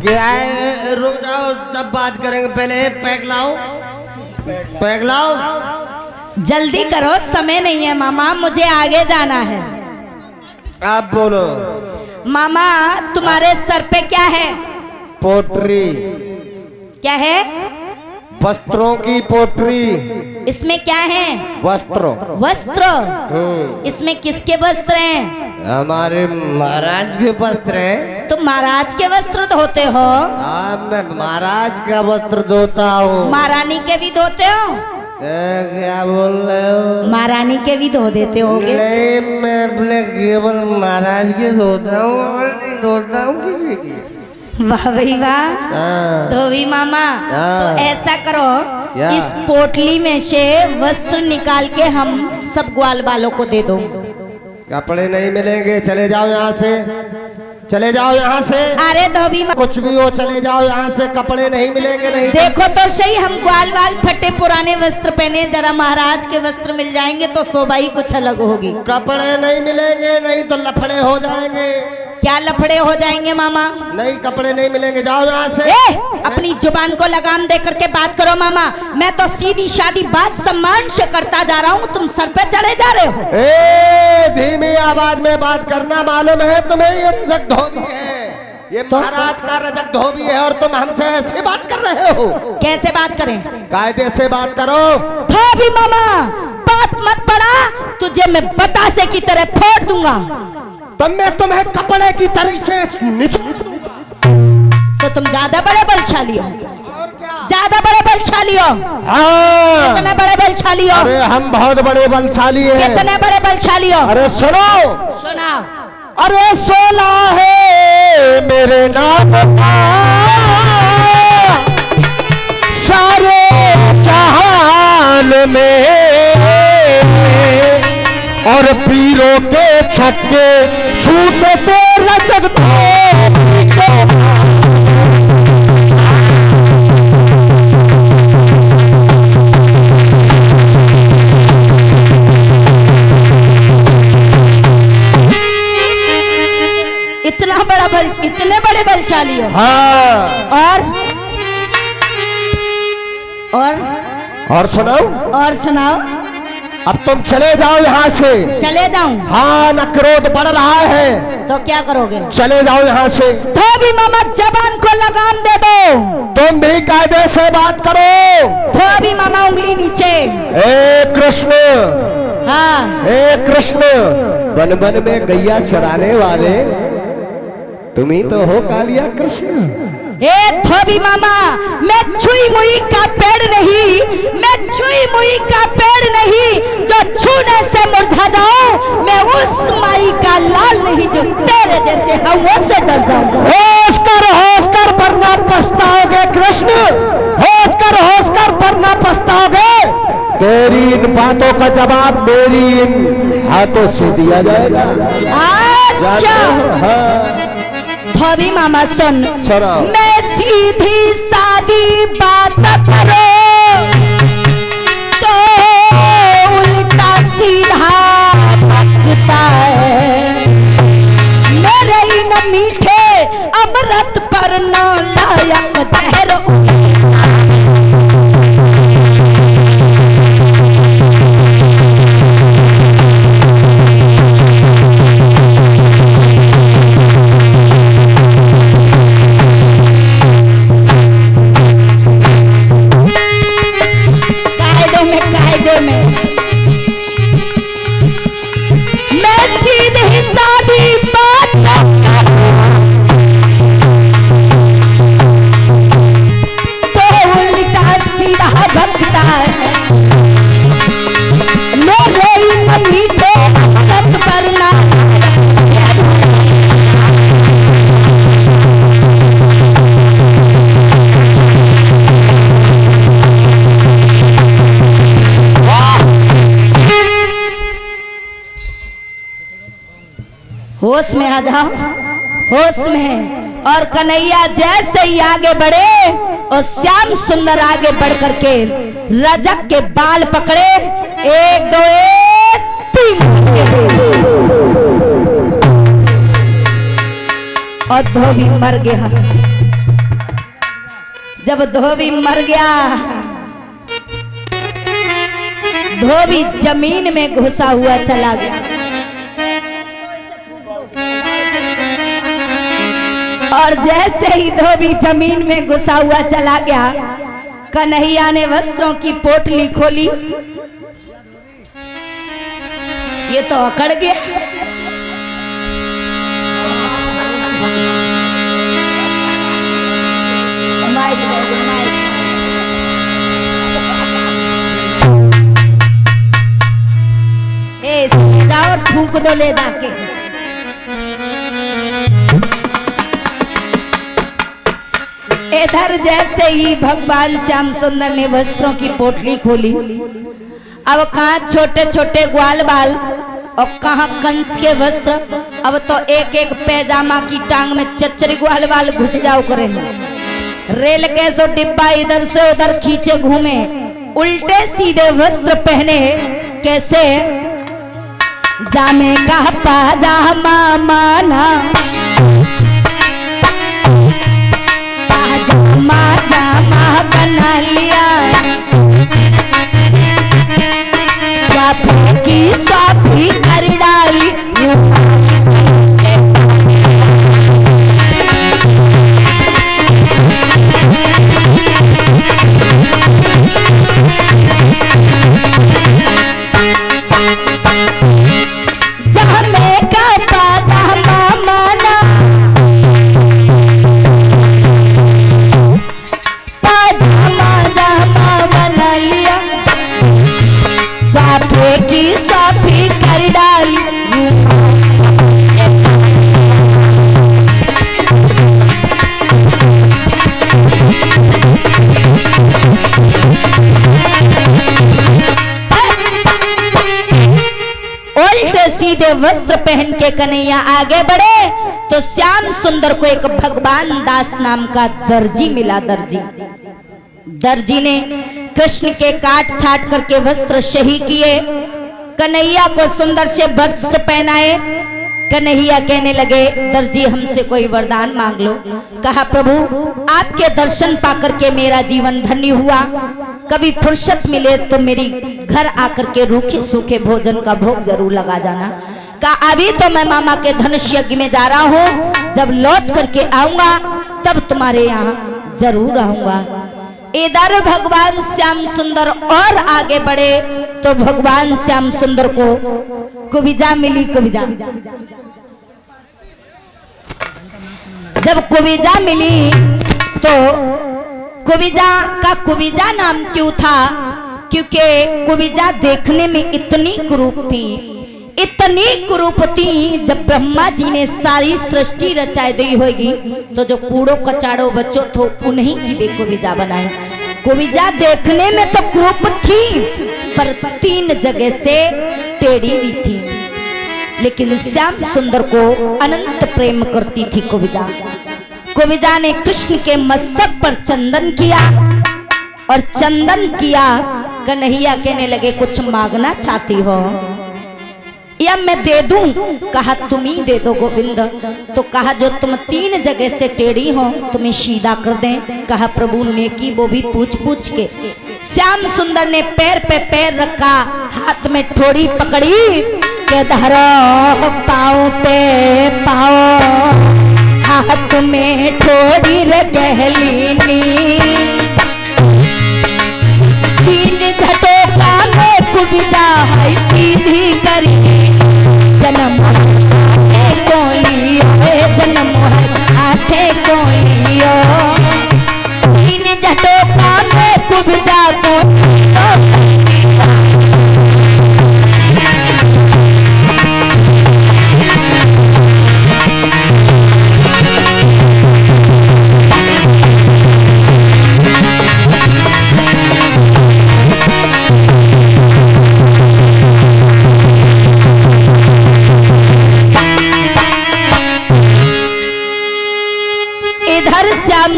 क्या है? रुक जाओ, तब बात करेंगे। पहले पैक लाओ, पैक लाओ। जल्दी करो, समय नहीं है मामा, मुझे आगे जाना है। आप बोलो। मामा तुम्हारे सर पे क्या है? पोटरी। क्या है? वस्त्रों की पोटरी। इसमें क्या है? वस्त्र। वस्त्र। इसमें किसके वस्त्र हैं? हमारे महाराज के वस्त्र हैं। तुम महाराज के वस्त्र धोते हो? मैं महाराज का वस्त्र धोता हूँ। महारानी के भी धोते हो? क्या बोल रहे हो? महारानी के भी धो देते होगे? नहीं, मैं अपने केवल महाराज के धोता हूँ और नहीं धोता हूँ किसी की। वाह भाई वाह। धोबी मामा तो ऐसा करो, क्या? इस पोटली में से वस्त्र निकाल के हम सब ग्वाल वालों को दे दो। कपड़े नहीं मिलेंगे, चले जाओ यहाँ से, चले जाओ यहाँ से। अरे धोबी मामा कुछ भी हो, चले जाओ यहाँ से, कपड़े नहीं मिलेंगे। नहीं देखो तो सही, हम ग्वाल वाल फटे पुराने वस्त्र पहने, जरा महाराज के वस्त्र मिल जाएंगे तो शोभा ही कुछ अलग होगी। कपड़े नहीं मिलेंगे, नहीं तो लफड़े हो जाएंगे। क्या लफड़े हो जाएंगे मामा? नहीं, कपड़े नहीं मिलेंगे, जाओ यहाँ से। अपनी जुबान को लगाम दे करके बात करो मामा। मैं तो सीधी शादी बात सम्मान से करता जा रहा हूँ, तुम सर पे चढ़े जा रहे हो। धीमी आवाज में बात करना मालूम है तुम्हें? ये रजक धोबी है, ये तो? महाराज का रजक धोबी है और तुम हमसे ऐसे बात कर रहे हो। कैसे बात करें? कायदे से बात करो। धोबी मामा बात मत पड़ा, तुझे मैं बतासे की तरह फोड़ दूंगा। तब मैं तुम्हें कपड़े की तरह से निचोड़ दूंगा। तो तुम ज्यादा बड़े बलशाली हो, और क्या? ज्यादा बड़े बलशाली हो। हाँ। कितने बड़े बलशाली हो? अरे हम बहुत बड़े बलशाली हैं। कितने बड़े बलशाली हो? अरे सुनो, सुनाओ। अरे 16 है मेरे नाम का सारे जहान में, और पीरों के छक्के छूटे तो रजक धोबी को। इतने बड़े बलशाली हो? हाँ। और सुनाओ। और सुनाओ। अब तुम चले जाओ यहाँ से। चले जाऊं? हाँ, न क्रोध बढ़ रहा है तो क्या करोगे? चले जाओ यहाँ से। धोबी मामा जबान को लगाम दे दो। तुम भी कायदे से बात करो। धोबी मामा उंगली नीचे। ए कृष्ण, हाँ। ए कृष्ण, बन बन में गैया चराने वाले तुम ही तो हो कालिया कृष्ण। ए धोबी मामा, मैं छुई मुई का पेड़ नहीं, मैं छुई मुई का पेड़ नहीं जो छूने से मुरझा जाऊं। मैं उस माई का लाल नहीं जो तेरे जैसे हवों से डर जाऊं। होश कर वरना पछताओगे कृष्ण, होश कर वरना पछताओगे। तेरी इन बातों का जवाब मेरी इन हाथों से दिया जाएगा। अच्छा। हाँ। धोबी मामा सुन, मैं सीधी सादी बात करो तो उल्टा सीधा बकता है। मेरे इन मीठे अमृत पर न लायक दहर होश में आ जाओ, होश में। और कन्हैया जैसे ही आगे बढ़े और श्याम सुंदर आगे बढ़ करके रजक के बाल पकड़े, 1 2 3 और धोबी मर गया। जब धोबी मर गया, धोबी जमीन में घुसा हुआ चला गया। और जैसे ही धोबी जमीन में घुसा हुआ चला गया, कन्हैया ने वस्त्रों की पोटली खोली, ये तो अकड़ गया। जाओ और फूंक दो ले जाके। इधर जैसे ही भगवान श्याम सुंदर ने वस्त्रों की पोटली खोली, अब कहाँ छोटे छोटे ग्वाल बाल और कहाँ कंस के वस्त्र, अब तो एक एक पैजामा की टांग में चच्चरी ग्वाल बाल घुस जाओ करे। रेल के सो डिब्बा इधर से उधर खींचे घूमे, उल्टे सीधे वस्त्र पहने, कैसे जामे का पाजामा माना, पाजामा जामा बना लिया, स्वाफी की स्वाफी कर डाली। सीधे वस्त्र पहन के कन्हैया आगे बढ़े तो श्याम सुंदर को एक भगवान दास नाम का दर्जी मिला। दर्जी ने कृष्ण के काट छाट करके वस्त्र सही किए, कन्हैया को सुंदर से वस्त्र पहनाए। कन्हैया कहने लगे, दर्जी हमसे कोई वरदान मांग लो। कहा, प्रभु आपके दर्शन पाकर के मेरा जीवन धन्य हुआ, कभी फुर्सत मिले तो मेरी घर आकर के रूखे सूखे भोजन का भोग जरूर लगा जाना। कहा, अभी तो मैं मामा के धनुष यज्ञ में जा रहा हूँ, जब लौट करके आऊंगा तब तुम्हारे यहाँ जरूर आऊंगा। इधर भगवान श्याम सुंदर और आगे बढ़े तो भगवान श्याम सुंदर को कुबिजा मिली। कुबिजा, जब कुबिजा मिली तो कुबिजा का कुबिजा नाम क्यों था? क्योंकि कुबिजा देखने में इतनी कुरूप थी, इतनी कुरूप थी। जब ब्रह्मा जी ने सारी सृष्टि रचाई दी होगी तो जो कूड़ो कचाड़ो बच्चों थो उन्हीं की भी कुबिजा बनाए। कुबिजा देखने में तो कुरूप थी पर 3 जगह से टेढ़ी भी थी, लेकिन श्याम सुंदर को अनंत प्रेम करती थी कुबिजा। कुबिजा ने कृष्ण के मस्तक पर चंदन किया और चंदन किया। कन्हैया कहने लगे, कुछ मांगना चाहती हो या मैं दे दूं? कहा, तुम ही दे दो गोविंद। तो कहा, जो तुम 3 जगह से टेढ़ी हो तुम्हें सीधा कर दें। कहा, प्रभु नेकी वो भी पूछ पूछ के। श्याम सुंदर ने पैर पे पैर रखा, हाथ में ठोड़ी पकड़ी के धरो पाँव पे पाँव, हाथ में ठोड़ी रे गहलीनी, 3 झटोका में कुबिजा है सीधी करी, जन्म हाथे को लियो, जन्म हाथे को लियो, 3 झटोका में कुबिजा को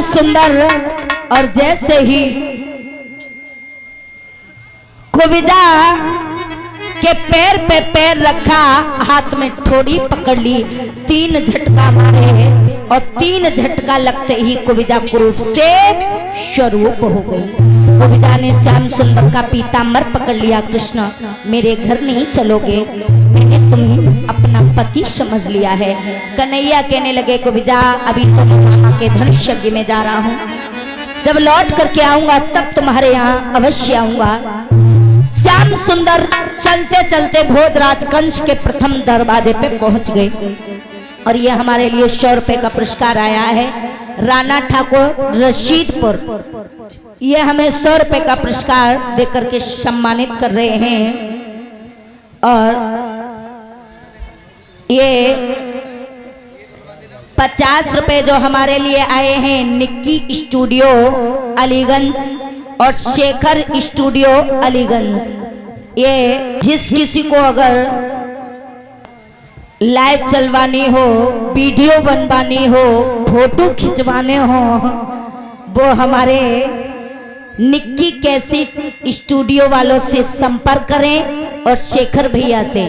सुंदर। और जैसे ही कुबिजा के पैर पे पैर रखा, हाथ में ठोड़ी पकड़ ली, 3 झटका मारे और 3 झटका लगते ही कुबिजा कुरूप से स्वरूप हो गई। कुबिजा ने श्याम सुंदर का पीतांबर पकड़ लिया। कृष्ण मेरे घर नहीं चलोगे, मैंने तुम्हें अपना पति समझ लिया है। कन्हैया कहने लगे कुबिजा अभी तो मैं मामा के धनुष यज्ञ में जा रहा हूँ, जब लौट करके आऊंगा तब तुम्हारे यहाँ अवश्य आऊंगा। श्याम सुंदर चलते चलते भोजराज कंस के प्रथम दरवाजे पे पहुंच गए और ये हमारे लिए 100 रुपए का पुरस्कार आया है। राणा ठाकुर रशीदपुर ये हमें 100 रुपए का पुरस्कार देकर के सम्मानित कर रहे हैं। और ये 50 रुपए जो हमारे लिए आए हैं निक्की स्टूडियो अलीगंज और शेखर स्टूडियो अलीगंज। ये जिस किसी को अगर लाइव चलवानी हो, वीडियो बनवानी हो, फोटो खिंचवाने हो, वो हमारे निक्की कैसेट स्टूडियो वालों से संपर्क करें और शेखर भैया से।